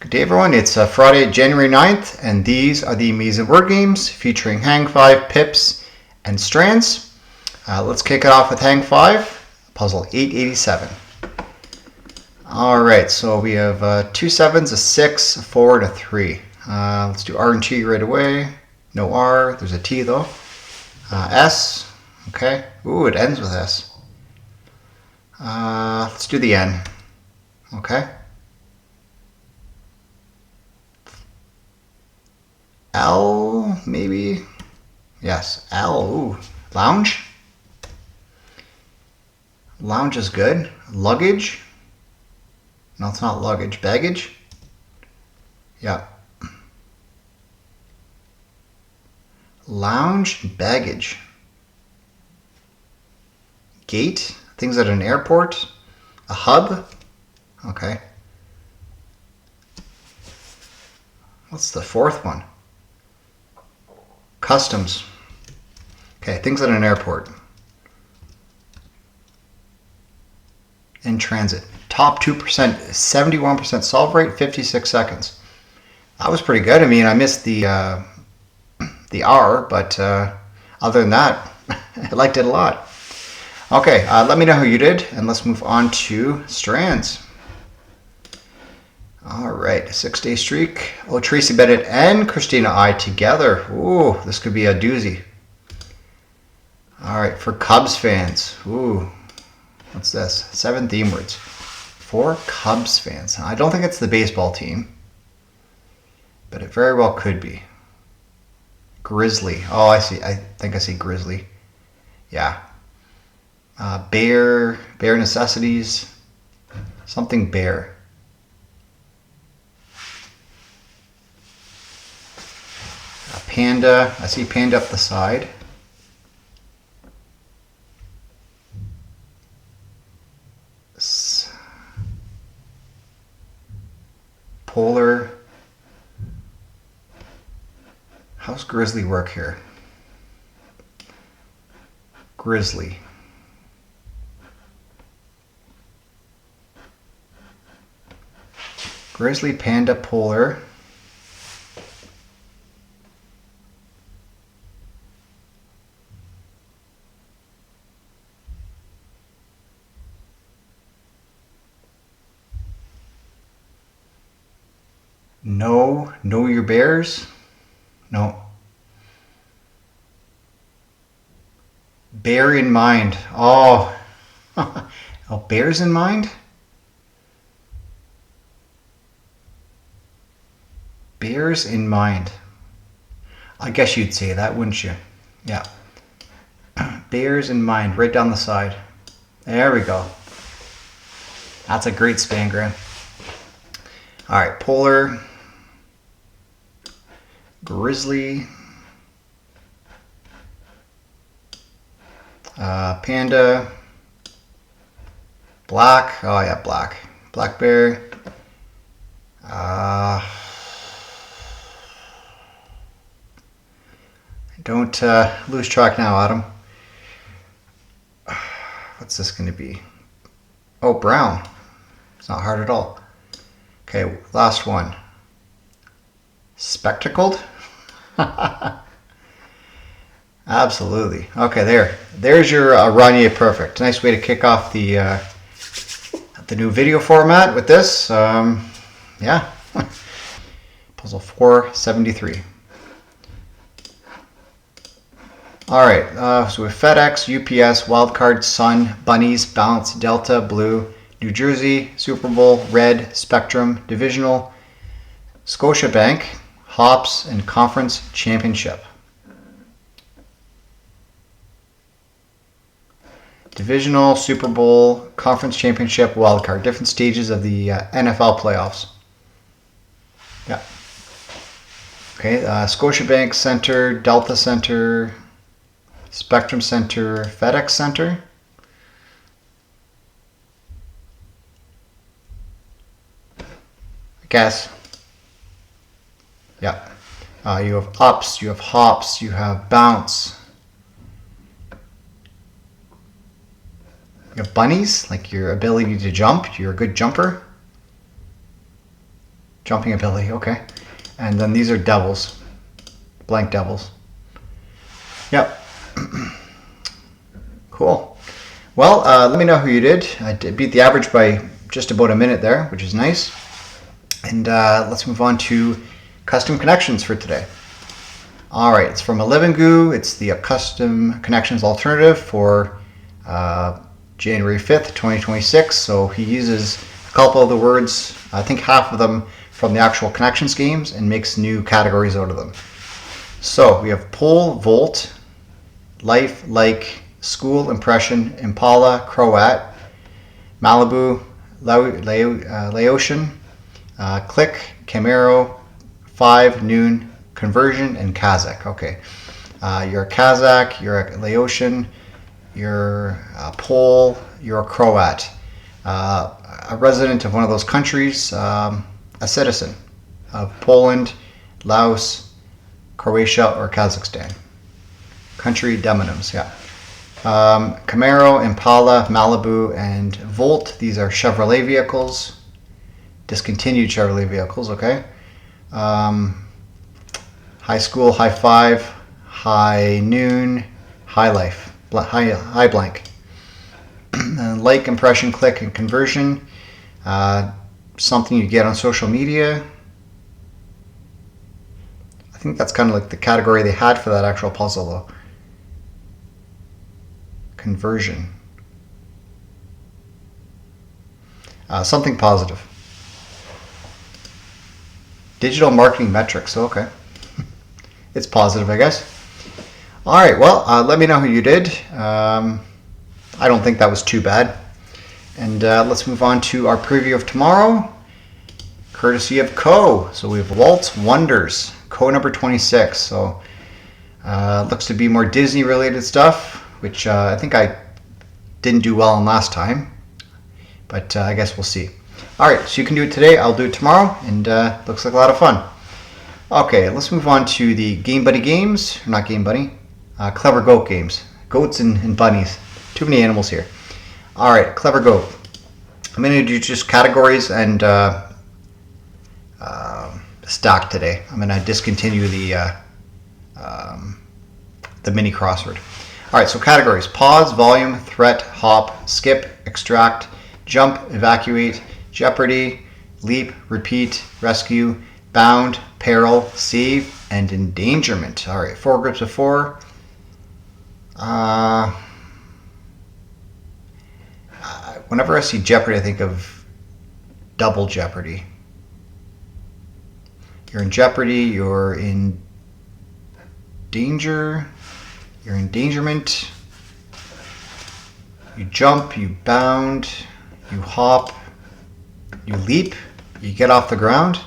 Good day everyone, it's Friday, January 9th, and these are the amazing word games featuring Hang 5, Piips, and Strands. Let's kick it off with Hang 5, puzzle 887. Alright, so we have 2 sevens, a 6, a 4, and a 3. Let's do R and T right away. No R, there's a T though. S, okay. Ooh, it ends with S. Let's do the N, okay. L, maybe? Yes, L. Ooh, lounge? Lounge is good. Luggage? No, it's not luggage. Baggage? Yeah. Lounge, baggage. Gate? Things at an airport? A hub? Okay. What's the fourth one? Customs. Okay, things at an airport. In transit. Top 2%, 71% solve rate, 56 seconds. That was pretty good. I mean, I missed the R, but other than that, I liked it a lot. Okay, let me know how you did, and let's move on to Strands. All right, 6-day streak. Oh, Tracy Bennett and Christina I together. Ooh, this could be a doozy. All right, for Cubs fans. Ooh, what's this? 7 theme words. For Cubs fans. I don't think it's the baseball team, but it very well could be. Grizzly. Oh, I see. I think I see Grizzly. Yeah. Bear necessities. Something bear. Panda, I see panda up the side. Polar. How's grizzly work here? Grizzly. Grizzly, panda, polar. Know your bears? No. Bear in mind. Oh, oh, bears in mind? Bears in mind. I guess you'd say that, wouldn't you? Yeah. Bears in mind, right down the side. There we go. That's a great spangram. All right, polar. Grizzly, panda, black, oh yeah, black, black bear, don't lose track now, Adam. What's this going to be? Oh, brown. It's not hard at all. Okay, last one. Spectacled? Absolutely. Okay, there's your Oranje perfect. Nice way to kick off the new video format with this. Yeah. Puzzle 473. All right, so with FedEx, UPS, Wildcard, Sun, Bunnies, Bounce, Delta, Blue, New Jersey, Super Bowl, Red, Spectrum, Divisional, Scotiabank, Hops, and Conference Championship. Divisional, Super Bowl, Conference Championship, Wildcard. Different stages of the NFL playoffs. Yeah. Okay, Scotiabank Center, Delta Center, Spectrum Center, FedEx Center. I guess. Yeah, you have ups, you have hops, you have bounce. You have bunnies, like your ability to jump. You're a good jumper. Jumping ability, okay. And then these are devils. Blank devils. Yep. Cool. Well, let me know who you did. I did beat the average by just about a minute there, which is nice. And let's move on to custom connections for today. All right, it's from elevengu. It's the custom connections alternative for January 5th, 2026. So he uses a couple of the words, I think half of them from the actual connections games, and makes new categories out of them. So we have pole, volt, life, like, school, impression, impala, Croat, Malibu, Laotian, click, Camaro, 5, noon, conversion, and Kazakh. Okay, you're a Kazakh, you're a Laotian, you're a Pole, you're a Croat, a resident of one of those countries, a citizen of Poland, Laos, Croatia, or Kazakhstan. Country demonyms, yeah. Camaro, Impala, Malibu, and Volt. These are Chevrolet vehicles. Discontinued Chevrolet vehicles, okay. High school, high five, high noon, high life, high blank. Like, impression, click, and conversion. Something you get on social media. I think that's kind of like the category they had for that actual puzzle though. Conversion. Something positive. Digital marketing metrics, okay. It's positive, I guess. All right, well, let me know who you did. I don't think that was too bad. And let's move on to our preview of tomorrow, courtesy of Co. So we have Walt's Wonders, Co number 26. So looks to be more Disney related stuff, which I think I didn't do well on last time, but I guess we'll see. All right, so you can do it today, I'll do it tomorrow, and looks like a lot of fun. Okay, let's move on to the Game Buddy games, or not Game Buddy, Clever Goat games. Goats and bunnies, too many animals here. All right, Clever Goat. I'm going to do just categories and stack today. I'm going to discontinue the Mini Crossword. All right, so categories: pause, volume, threat, hop, skip, extract, jump, evacuate, jeopardy, leap, repeat, rescue, bound, peril, save, and endangerment. All right, 4 groups of 4. Whenever I see jeopardy, I think of double jeopardy. You're in jeopardy, you're in danger, you're in endangerment, you jump, you bound, you hop, you leap, you get off the ground.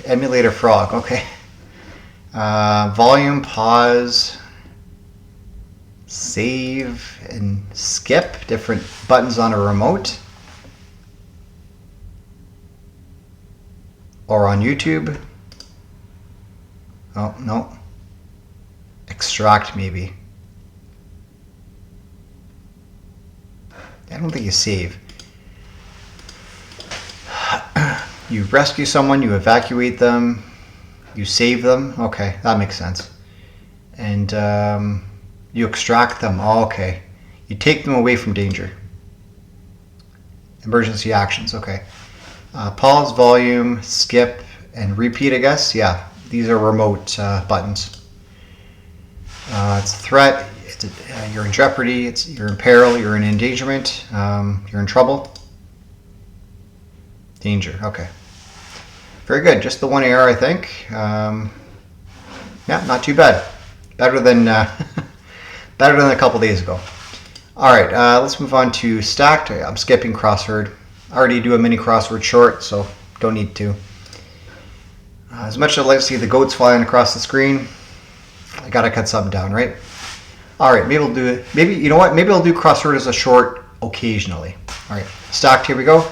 Emulator frog, okay. Volume, pause, save, and skip, different buttons on a remote. Or on YouTube. Oh, no. Extract, maybe. I don't think you save. You rescue someone, you evacuate them, you save them. Okay, that makes sense. And you extract them. Oh, okay. You take them away from danger. Emergency actions, okay. Pause, volume, skip, and repeat, I guess. Yeah, these are remote buttons. It's a threat. You're in jeopardy. You're in peril. You're in endangerment. You're in trouble. Danger. Okay. Very good. Just the one error, I think. Yeah, not too bad. Better than better than a couple days ago. All right. Let's move on to stacked. I'm skipping crossword. I already do a mini crossword short, so don't need to. As much as I'd like to see the goats flying across the screen, I gotta cut something down, right? All right, maybe I'll do it. Maybe, you know what? Maybe I'll do crossword as a short occasionally. All right, stacked. Here we go.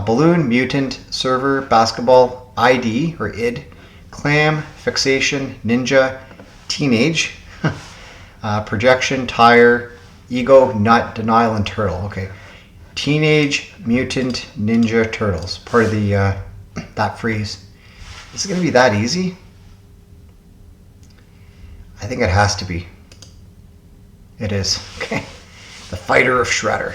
Balloon, mutant, server, basketball, ID or id, clam, fixation, ninja, teenage, projection, tire, ego, nut, denial, and turtle. Okay. Teenage Mutant Ninja Turtles. Part of the that phrase. Is it going to be that easy? I think it has to be. It is. Okay. The Fighter of Shredder.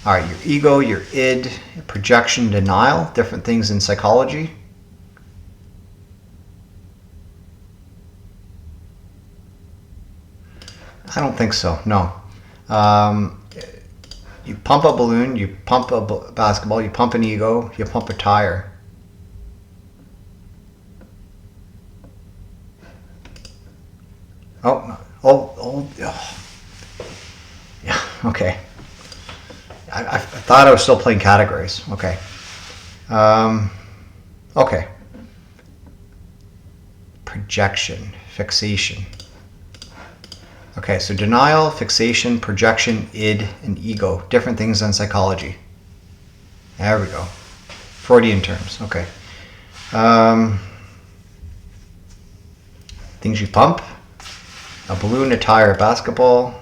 All right, your ego, your id, your projection, denial, different things in psychology. I don't think so, no. You pump a balloon, you pump a basketball, you pump an ego, you pump a tire. Oh. Yeah, okay. I thought I was still playing categories. Okay. Okay. Projection, fixation. Okay, so denial, fixation, projection, id, and ego. Different things in psychology. There we go. Freudian terms. Okay. Things you pump. A balloon, a tire, a basketball.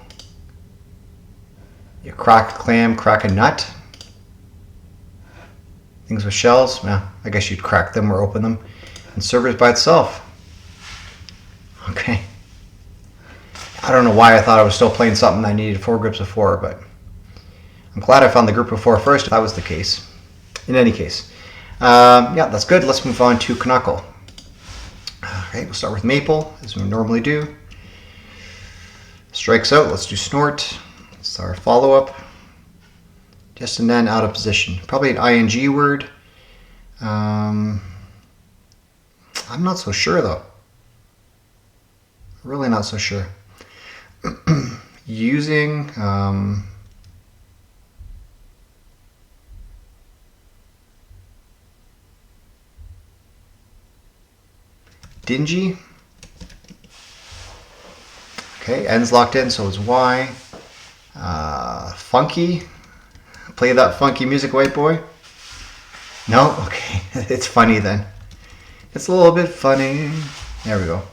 You crack a clam, crack a nut. Things with shells, well, I guess you'd crack them or open them. And servers by itself. Okay. I don't know why I thought I was still playing something I needed 4 groups of 4, but I'm glad I found the group of 4 first if that was the case. In any case. Yeah, that's good. Let's move on to Canuckle. Okay, we'll start with Maple, as we normally do. Strikes out, let's do Snort. It's our follow-up. Just and then out of position. Probably an ing word. I'm not so sure though. Really not so sure. Using dingy. Okay, N's locked in, so is Y. Funky. Play that funky music, white boy. No? Okay. It's funny then. It's a little bit funny. There we go.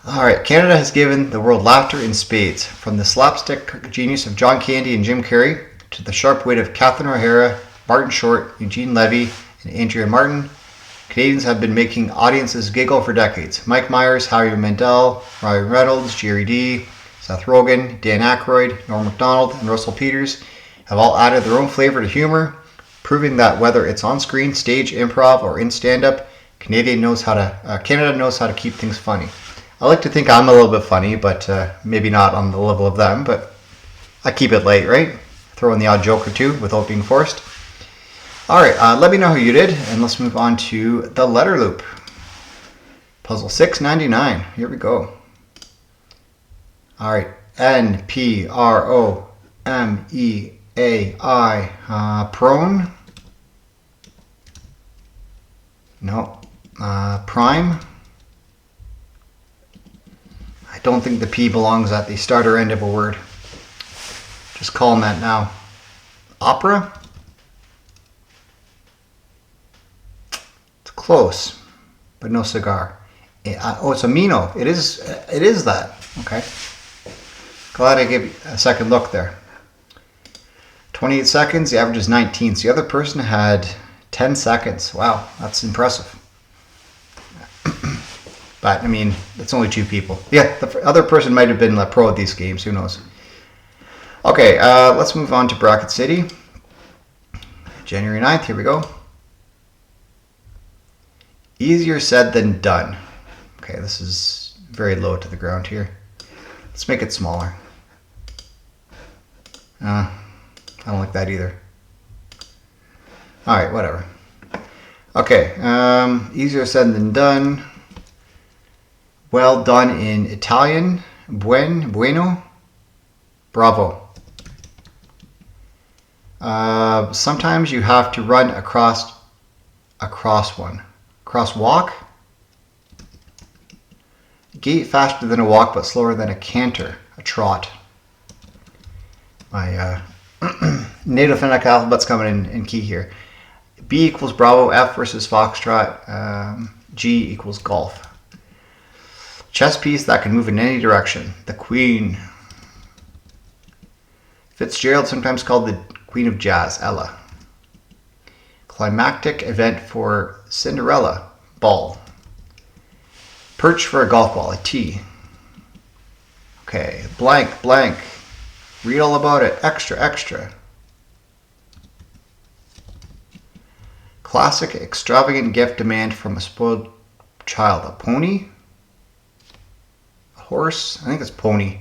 Alright, Canada has given the world laughter in spades. From the slapstick genius of John Candy and Jim Carrey to the sharp wit of Catherine O'Hara, Martin Short, Eugene Levy, and Andrea Martin, Canadians have been making audiences giggle for decades. Mike Myers, Howie Mandel, Ryan Reynolds, Jerry D, Seth Rogen, Dan Aykroyd, Norm Macdonald, and Russell Peters have all added their own flavor to humor, proving that whether it's on screen, stage, improv, or in stand-up, Canada knows how to keep things funny. I like to think I'm a little bit funny, but maybe not on the level of them, but I keep it light, right? Throw in the odd joke or two without being forced. Alright, let me know how you did, and let's move on to the letter loop. Puzzle 699. Here we go. Alright, N-P-R-O-M-E-A-I. Prone? No. Prime? I don't think the P belongs at the starter end of a word. Just call them that now. Opera? It's close, but no cigar. Oh, it's amino. It is that. Okay. Glad I gave you a second look there. 28 seconds. The average is 19. So the other person had 10 seconds. Wow, that's impressive. But, I mean, it's only 2 people. Yeah, the other person might have been a pro at these games. Who knows? Okay, let's move on to Bracket City. January 9th. Here we go. Easier said than done. Okay, this is very low to the ground here. Let's make it smaller. I don't like that either. Alright, whatever. Okay, easier said than done. Well done in Italian. Bueno. Bravo. Sometimes you have to run across one. Crosswalk. Gait faster than a walk, but slower than a canter, a trot. My native phonetic alphabet's coming in key here. B equals Bravo, F versus Foxtrot, G equals Golf. Chess piece that can move in any direction. The Queen. Fitzgerald, sometimes called the Queen of Jazz, Ella. Climactic event for Cinderella, ball. Perch for a golf ball, a tee. Okay, blank, blank. Read all about it, extra, extra. Classic extravagant gift demand from a spoiled child, a pony? A horse? I think it's pony.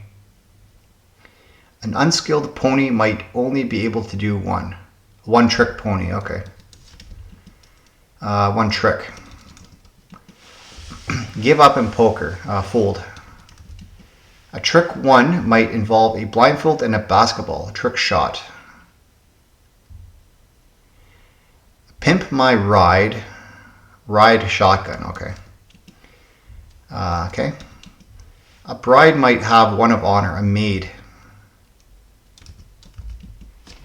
An unskilled pony might only be able to do one. One trick pony, okay. One trick. Give up in poker, fold. A trick one might involve a blindfold and a basketball, a trick shot. Pimp my ride, ride shotgun, okay. Okay. A bride might have one of honor, a maid.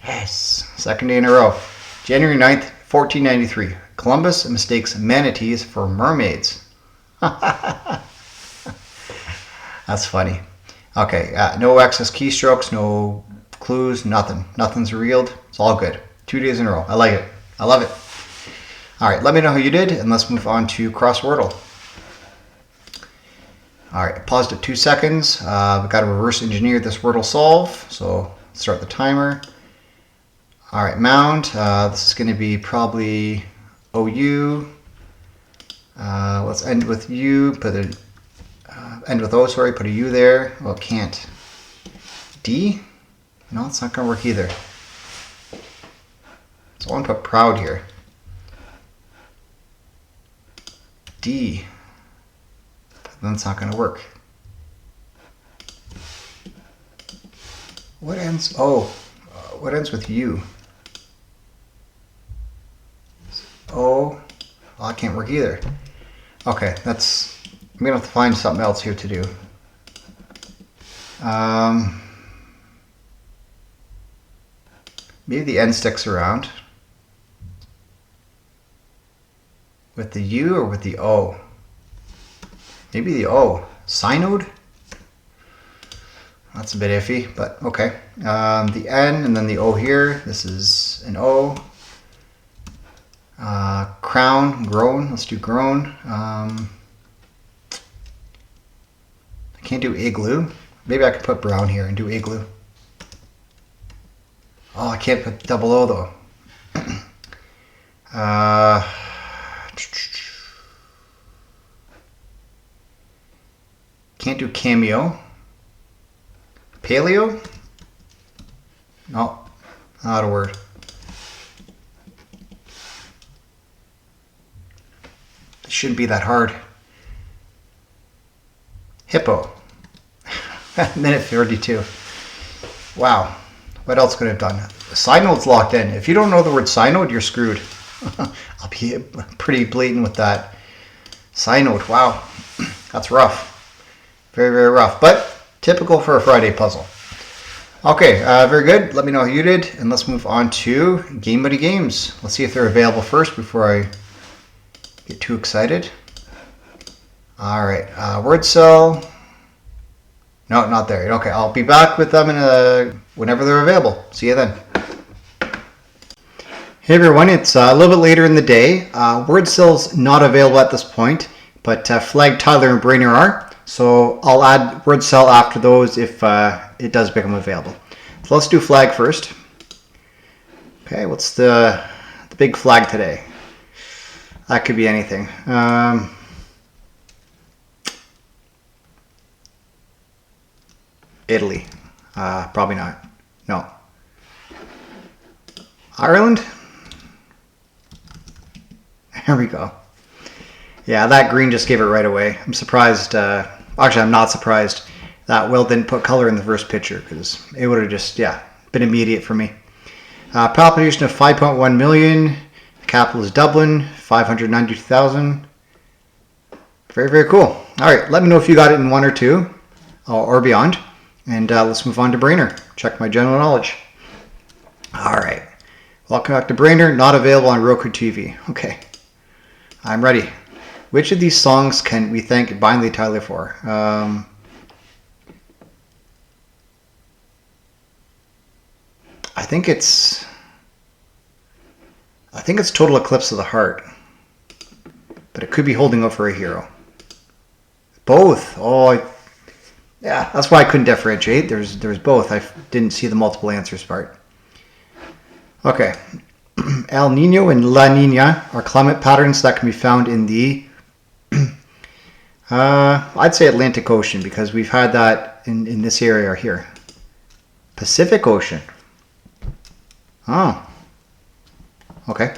Yes, second day in a row. January 9th, 1493. Columbus mistakes manatees for mermaids. That's funny. Okay, no excess keystrokes, no clues, nothing. Nothing's revealed. It's all good. 2 days in a row. I like it. I love it. All right, let me know how you did, and let's move on to Crosswordle. All right, paused at 2 seconds. We've got to reverse engineer this Wordle solve, so start the timer. All right, mound. This is going to be probably OU. Let's end with U. Put a end with O. Sorry, put a U there. Well, it can't. D. No, it's not going to work either. So I want to put proud here. D. Then it's not going to work. What ends? Oh, what ends with U? Oh, well, that can't work either. Okay, that's. I'm gonna have to find something else here to do. Maybe the N sticks around with the U or with the O. Maybe the O. Synode? That's a bit iffy, but okay. The N and then the O here. This is an O. Crown, groan. Let's do groan. I can't do igloo. Maybe I could put brown here and do igloo. Oh, I can't put double O though. Can't do cameo. Paleo? No, not a word. It shouldn't be that hard. Hippo. Minute 32. Wow. What else could I have done? Synode's locked in. If you don't know the word synode, you're screwed. I'll be pretty blatant with that. Synode. Wow. That's rough. Very, very rough. But typical for a Friday puzzle. Okay, very good. Let me know how you did. And let's move on to Game Buddy Games. Let's see if they're available first before I get too excited. All right. Word cell. No, not there. Okay, I'll be back with them whenever they're available. See you then. Hey everyone, it's a little bit later in the day. Word cell's not available at this point, but Flag, Tyler, and Brainer are. So I'll add word cell after those if it does become available. So let's do flag first. Okay, what's the big flag today? That could be anything. Italy. Probably not. No. Ireland? There we go. Yeah, that green just gave it right away. I'm surprised. Actually, I'm not surprised that Will didn't put color in the first picture because it would have just, been immediate for me. Population of 5.1 million. The capital is Dublin. 592,000. Very, very cool. All right, let me know if you got it in one or two or beyond. And let's move on to Brainer. Check my general knowledge. All right. Welcome back to Brainer. Not available on Roku TV. Okay. I'm ready. Which of these songs can we thank Bindley Tyler for? I think it's Total Eclipse of the Heart. But it could be Holding Out for a Hero. Both. Oh, yeah, that's why I couldn't differentiate. There's both. I didn't see the multiple answers part. Okay. El Nino and La Nina are climate patterns that can be found in the I'd say Atlantic Ocean, because we've had that in this area here. Pacific Ocean. Oh. Okay.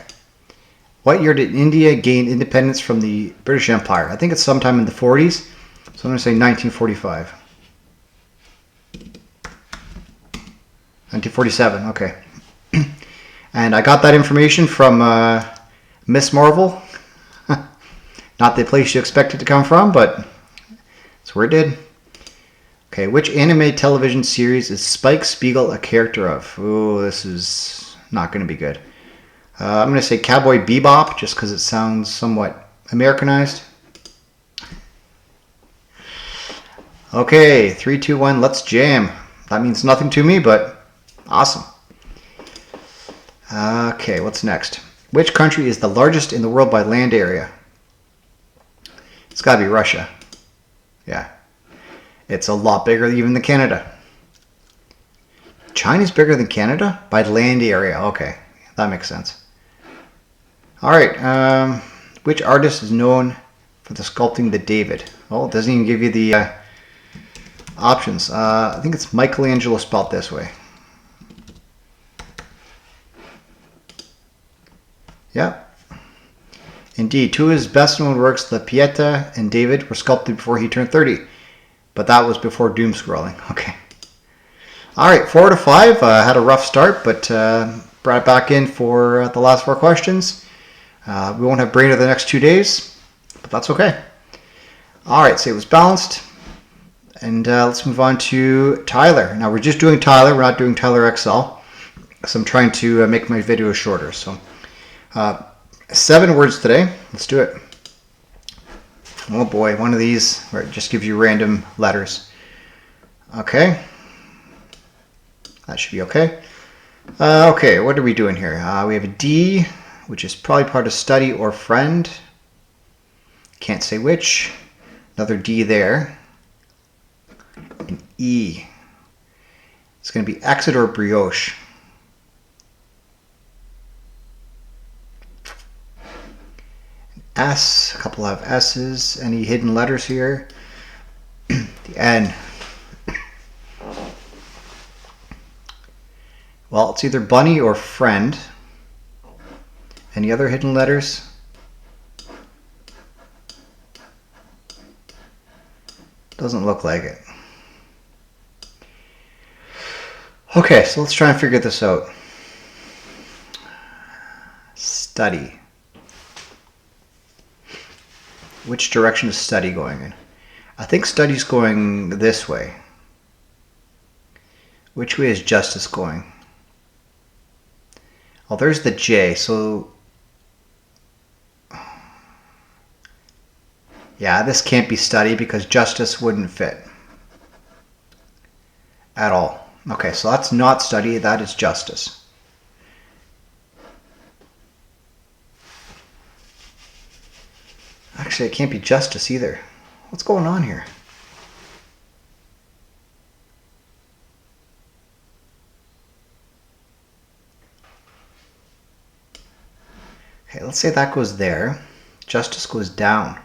What year did India gain independence from the British Empire? I think it's sometime in the 40s. So I'm going to say 1945. 1947, okay. And I got that information from Miss Marvel. Not the place you expect it to come from, but that's where it did. Okay, which anime television series is Spike Spiegel a character of? Oh, this is not going to be good. I'm going to say Cowboy Bebop, just because it sounds somewhat Americanized. Okay, 3, 2, 1, let's jam. That means nothing to me, but awesome. Okay, what's next? Which country is the largest in the world by land area? It's got to be Russia. Yeah. It's a lot bigger even than Canada. China's bigger than Canada? By land area. Okay, that makes sense. All right. Which artist is known for the sculpting the David? Oh, it doesn't even give you the options. I think it's Michelangelo spelled this way. Yeah. Indeed, two of his best-known works, the Pieta and David, were sculpted before he turned 30. But that was before doom scrolling. Okay. All right, 4 out of 5. Had a rough start, but brought it back in for the last 4 questions. We won't have brain of the next 2 days, but that's okay. All right, so it was balanced. And let's move on to Tyler. Now, we're just doing Tyler. We're not doing Tyler XL. So I'm trying to make my video shorter. So 7 words today. Let's do it. Oh boy, one of these where it just gives you random letters. Okay. That should be okay. Okay, what are we doing here? We have a D, which is probably part of study or friend. Can't say which. Another D there. An E. It's going to be exit or brioche. S, a couple of S's. Any hidden letters here? The N. Well, it's either bunny or friend. Any other hidden letters? Doesn't look like it. Okay, so let's try and figure this out. Study. Which direction is study going in? I think study's going this way. Which way is justice going? Well, there's the J, so yeah, this can't be study because justice wouldn't fit at all. Okay, so that's not study, that is justice. Actually, it can't be justice either. What's going on here? Okay, let's say that goes there. Justice goes down.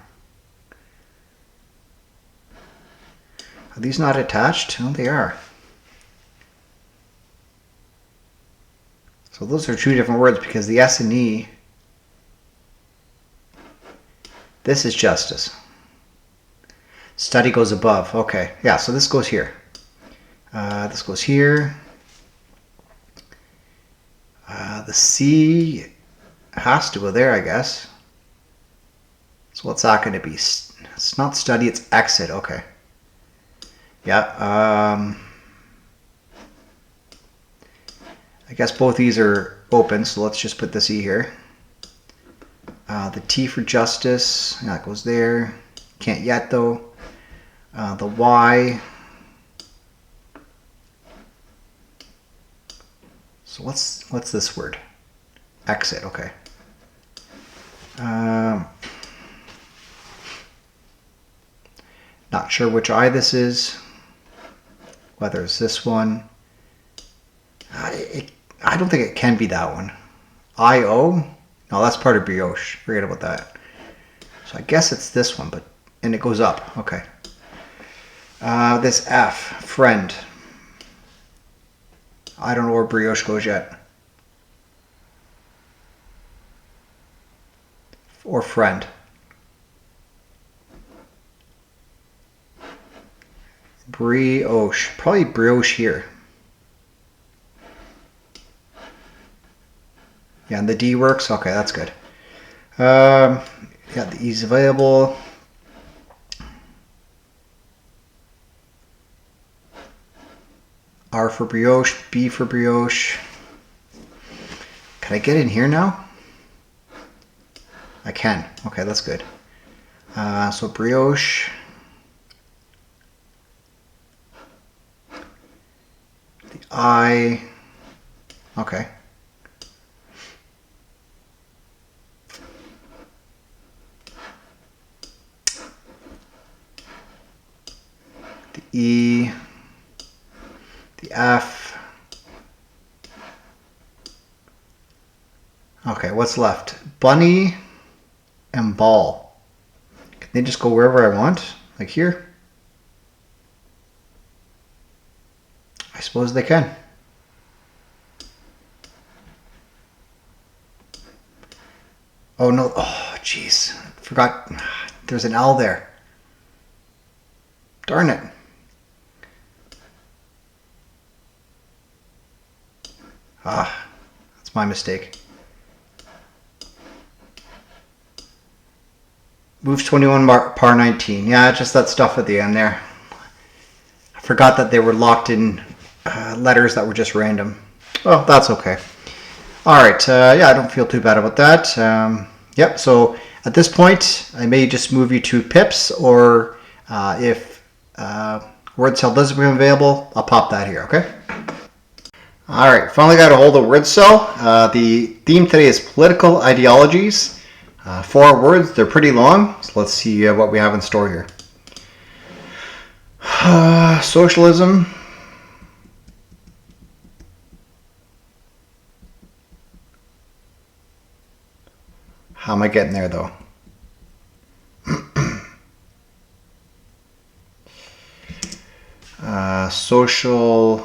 Are these not attached? No, they are. So those are 2 different words because the S and E, this is justice. Study goes above. Okay, yeah, so this goes here. This goes here. The C has to go there, I guess. So what's that going to be? It's not study, it's exit. Okay. Yeah. I guess both these are open, so let's just put this E here. The T for justice, that goes there. Can't yet though. The Y. So what's this word? Exit, okay. Not sure which eye this is. Whether it's this one. I don't think it can be that one. I-O? No, that's part of brioche. Forget about that. So I guess it's this one, and it goes up. Okay. This F, friend. I don't know where brioche goes yet. Or friend. Brioche. Probably brioche here. Yeah, and the D works. Okay, that's good. Yeah, the E is available. R for brioche, B for brioche. Can I get in here now? I can. Okay, that's good. So brioche. The I. Okay. The E. The F. Okay, what's left? Bunny and ball. Can they just go wherever I want? Like here? I suppose they can. Oh no, oh jeez. Forgot, there's an L there. Darn it. That's my mistake. Moves 21, par 19. Yeah, just that stuff at the end there. I forgot that they were locked in letters that were just random. Well, that's okay. All right, yeah, I don't feel too bad about that. Yep, so at this point, I may just move you to Piips, or if word cell doesn't become available, I'll pop that here, okay? All right, finally got a hold of word cell. The theme today is political ideologies. 4 words, they're pretty long, so let's see what we have in store here. Socialism. How am I getting there though? Socialism.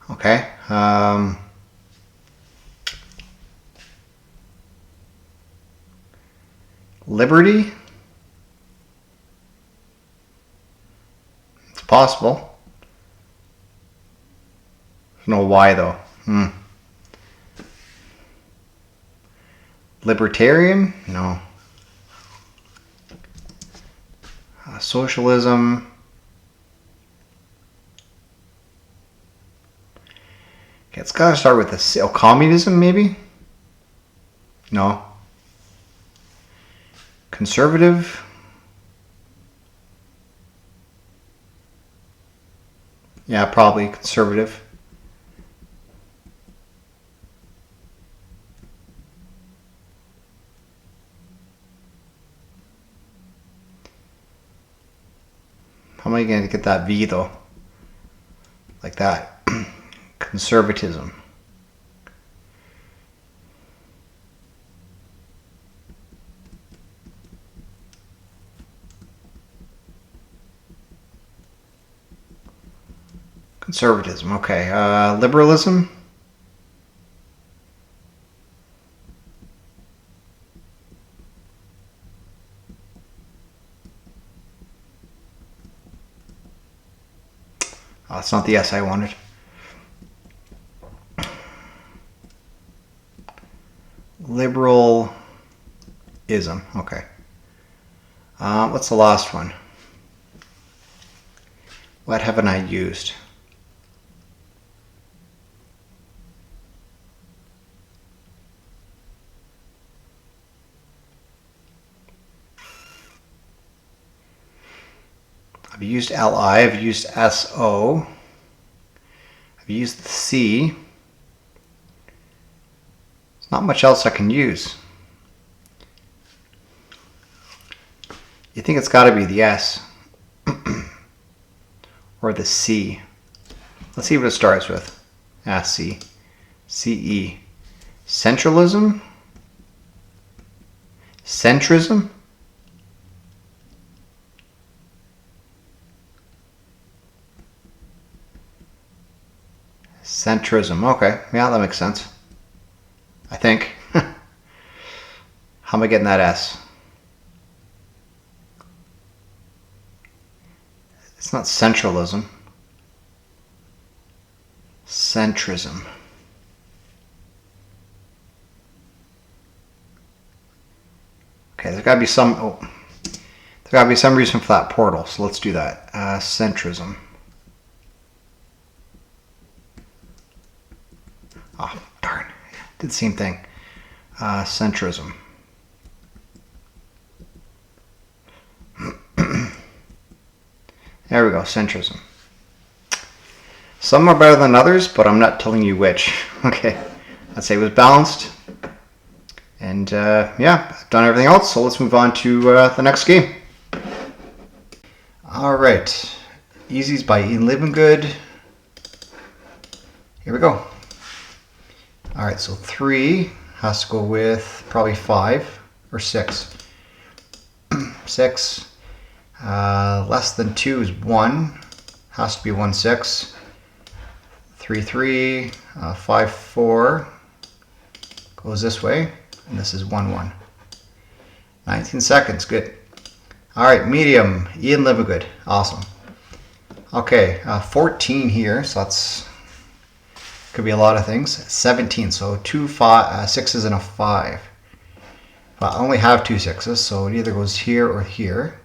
Okay. Liberty. It's possible. No why though. Libertarian? No. Socialism. Okay, it's got to start with a oh, communism, maybe? No. Conservative. Yeah, probably conservative. How am I going to get that V though? Like that. Conservatism. Conservatism, okay. Liberalism. Oh, that's not the S I wanted. Liberalism, okay. What's the last one? What haven't I used? used Li, I've used So, I've used the C. There's not much else I can use. You think it's got to be the S or the C. Let's see what it starts with. C. C-E. Centralism? Centrism? Centrism. Okay, yeah, that makes sense. I think. How am I getting that S? It's not centralism. Centrism. Okay, there's got to be some. Oh, there's got to be some reason for that portal. So let's do that. Centrism. Oh, darn. Did the same thing. Centrism. There we go. Centrism. Some are better than others, but I'm not telling you which. Okay. I'd say it was balanced. And yeah, I've done everything else, so let's move on to the next game. Alright, Easy's by elevengu. Here we go. Alright, so 3 has to go with probably 5 or 6. 6. Less than 2 is 1. Has to be 1, 6. 3, 3. 5, 4. Goes this way. And this is 1, 1. 19 seconds, good. All right, medium, elevengu, awesome. Okay, 14 here, so that's, could be a lot of things. 17, so 2 6s and a 5. But I only have 2 6s, so it either goes here or here.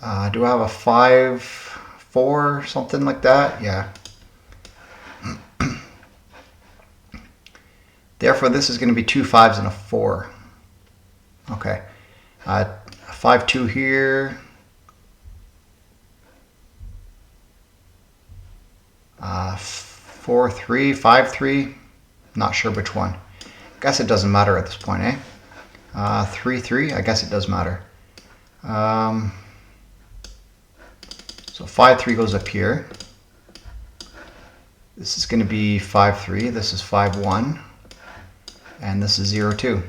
Do I have a 5, 4, something like that? Yeah. Therefore, this is going to be 2 5s and a 4. Okay. 5 2 here. 4 3, 5 3. Not sure which one. Guess it doesn't matter at this point, eh? 3 3. I guess it does matter. So 5 3 goes up here. This is going to be 5 3. This is 5 1. And this is 0, 2.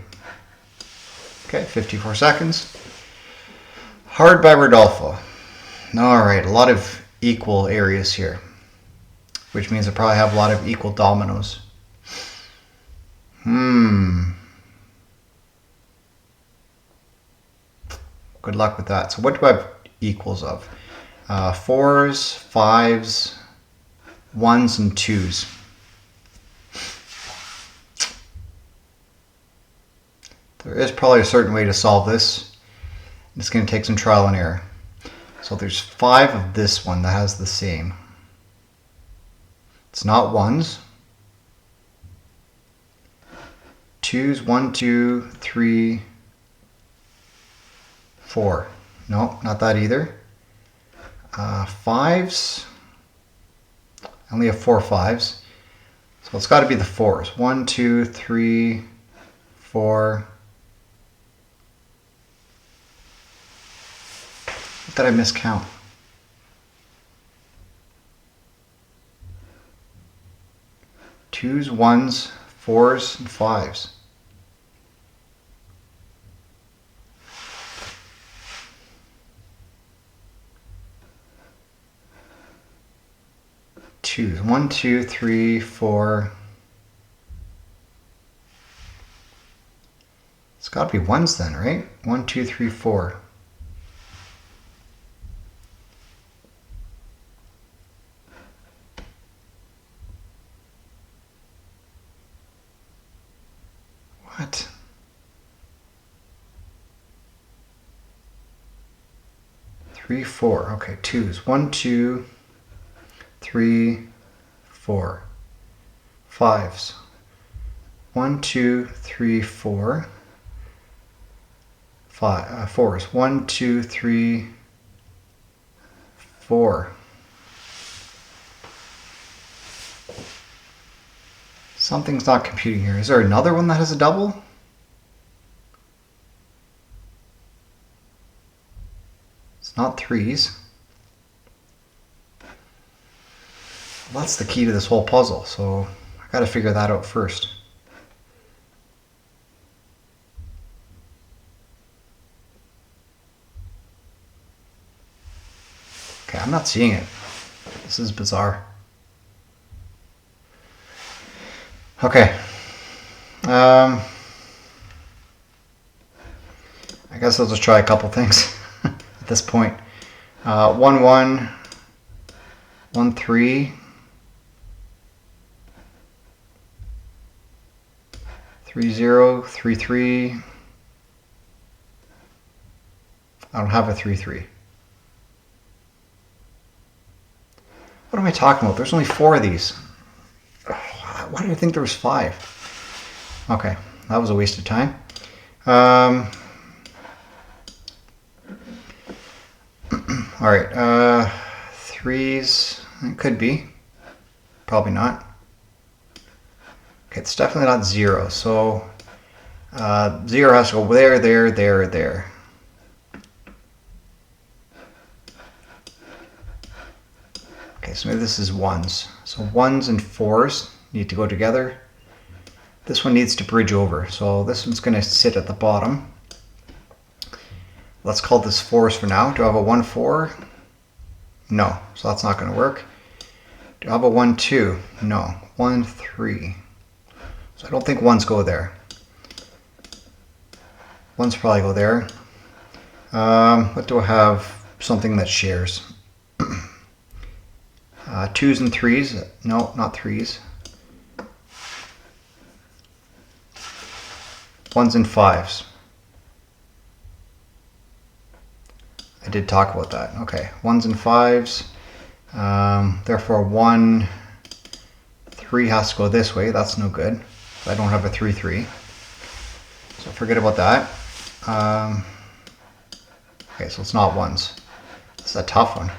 Okay, 54 seconds. Hard by Rodolfo. Alright, a lot of equal areas here, which means I probably have a lot of equal dominoes. Good luck with that. So what do I have equals of? 4s, 5s, 1s, and 2s. There is probably a certain way to solve this. It's going to take some trial and error. So there's 5 of this one that has the same. It's not 1s. 2s, 1, 2, 3, 4. No, not that either. 5s. I only have 4 5s. So it's got to be the 4s. 1, 2, 3, 4. What did I miscount? 2s, 1s, 4s, and 5s. Twos. 1, 2, 3, 4. It's got to be 1s then, right? 1, 2, 3, 4. What? Three, 4. Okay, 2s. 1, 2, 3, 4. 5s. 1, 2, 3, 4. 4s. 1, 2, 3, 4. Something's not computing here. Is there another one that has a double? It's not 3s. Well, that's the key to this whole puzzle, so I gotta figure that out first. Okay, I'm not seeing it. This is bizarre. Okay. I guess I'll just try a couple things at this point. 1 1 1 3 3 0 3 3. I don't have a 3 3. What am I talking about? There's only 4 of these. Why did I think there was 5? Okay, that was a waste of time. All right, 3s, it could be, probably not. Okay, it's definitely not 0, so 0 has to go there, there, there, there. Okay, so maybe this is 1s. So 1s and 4s need to go together. This one needs to bridge over, so this one's going to sit at the bottom. Let's call this 4s for now. Do I have a 1 4? No, so that's not going to work. Do I have a 1 2? No. 1 3. So I don't think 1s go there. 1s probably go there. What do I have? Something that shares. 2s and 3s. No, not 3s. 1s and 5s. I did talk about that. Okay, 1s and 5s. Therefore 1 3 has to go this way. That's no good. I don't have a 3 3. So forget about that. Okay, so it's not 1s. This is a tough one.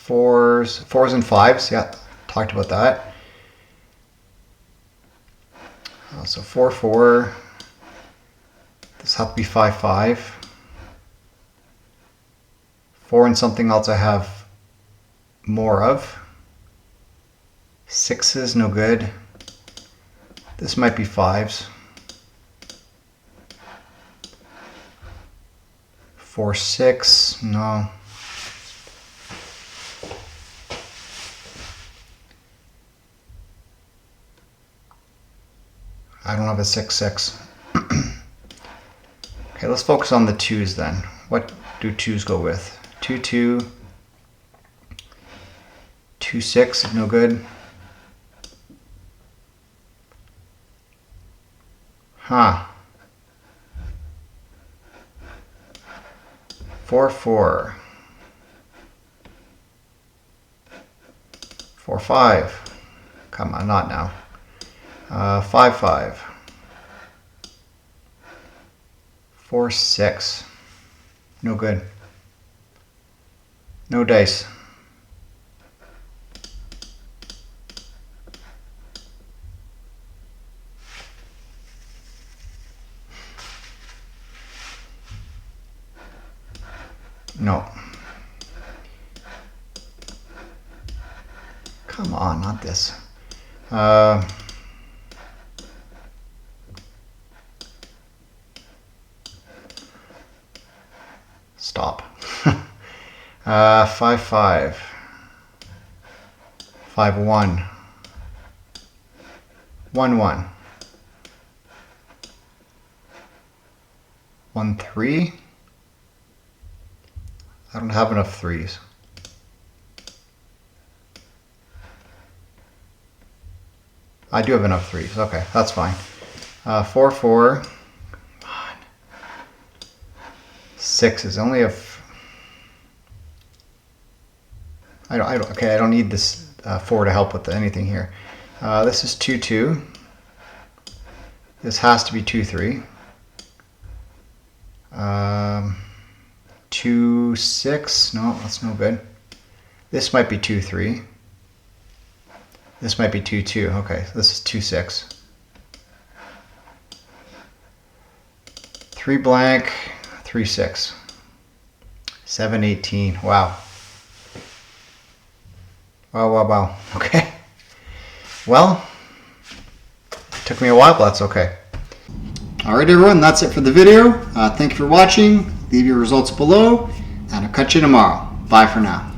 4s and 5s. Yeah, talked about that. So 4 4. This has to be 5 5. 4 and something else I have more of. 6s, no good. This might be 5s. 4 6, no. I don't have a 6 6. Okay, let's focus on the 2s then. What do 2s go with? 2 2. 2 6, no good. Huh. 4 4. 4 5. Come on, not now. 5 5. 4 6. No good. No dice. No. Come on, not this. Stop. 5 5. 5 1. 1 1. 1 3. I don't have enough 3s. I do have enough 3s. Okay, that's fine. 4 4. Come on. 6s. Only have. I don't need this 4 to help with anything here. This is 2 2. This has to be 2 3. 2 2, 6. No, that's no good. This might be 2, 3. This might be 2, 2. Okay, so this is 2, 6. 3 blank, 3, 6. 7, 18. Wow. Wow, wow, wow. Okay. Well, it took me a while, but that's okay. Alright everyone, that's it for the video. Thank you for watching. Leave your results below, and I'll catch you tomorrow. Bye for now.